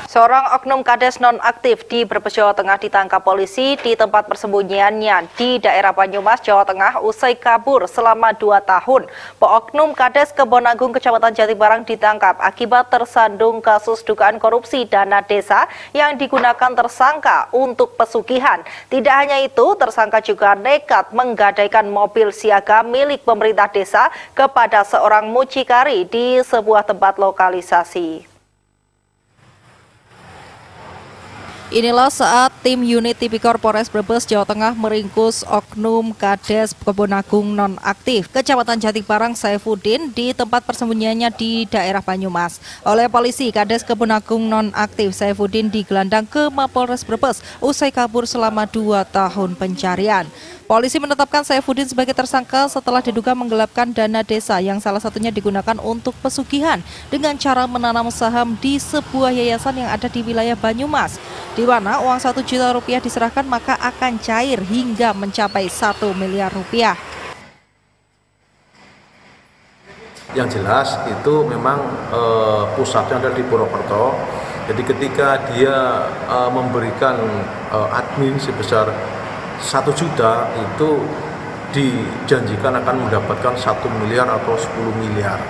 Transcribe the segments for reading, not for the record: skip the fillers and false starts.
Seorang oknum kades nonaktif di Brebes, Jawa Tengah ditangkap polisi di tempat persembunyiannya di daerah Banyumas, Jawa Tengah usai kabur selama 2 tahun. Oknum kades Kebon Agung, Kecamatan Jatibarang ditangkap akibat tersandung kasus dugaan korupsi dana desa yang digunakan tersangka untuk pesugihan. Tidak hanya itu, tersangka juga nekat menggadaikan mobil siaga milik pemerintah desa kepada seorang mucikari di sebuah tempat lokalisasi. Inilah saat tim unit Tipikor Polres Brebes, Jawa Tengah meringkus oknum kades Kebon Agung nonaktif Kecamatan Jatibarang Saifuddin di tempat persembunyiannya di daerah Banyumas. Oleh polisi, kades Kebon Agung nonaktif Saifuddin digelandang ke Mapolres Brebes usai kabur selama 2 tahun pencarian. Polisi menetapkan Saifuddin sebagai tersangka setelah diduga menggelapkan dana desa yang salah satunya digunakan untuk pesugihan dengan cara menanam saham di sebuah yayasan yang ada di wilayah Banyumas, di mana uang 1 juta rupiah diserahkan maka akan cair hingga mencapai 1 miliar rupiah. Yang jelas itu memang pusatnya ada di Purwokerto. Jadi ketika dia memberikan admin sebesar 1 juta itu dijanjikan akan mendapatkan 1 miliar atau 10 miliar.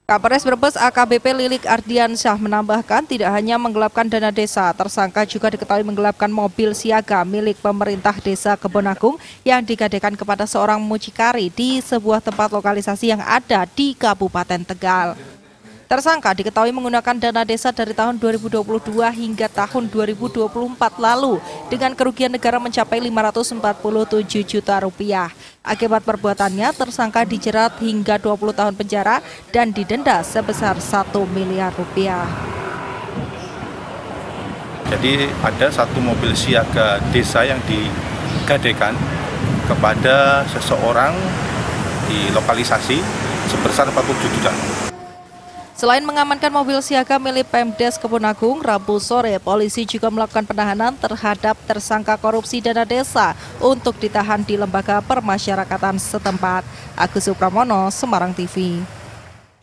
Kapolres Brebes AKBP Lilik Ardiansyah menambahkan tidak hanya menggelapkan dana desa, tersangka juga diketahui menggelapkan mobil siaga milik pemerintah desa Kebon Agung yang digadaikan kepada seorang mucikari di sebuah tempat lokalisasi yang ada di Kabupaten Tegal. Tersangka diketahui menggunakan dana desa dari tahun 2022 hingga tahun 2024 lalu dengan kerugian negara mencapai 547 juta rupiah. Akibat perbuatannya, tersangka dijerat hingga 20 tahun penjara dan didenda sebesar 1 miliar rupiah. Jadi ada satu mobil siaga desa yang digadaikan kepada seseorang di lokalisasi sebesar 47 juta. Selain mengamankan mobil siaga milik Pemdes Kebon Agung, Rabu sore polisi juga melakukan penahanan terhadap tersangka korupsi dana desa untuk ditahan di lembaga permasyarakatan setempat. Agus Supramono, Semarang TV.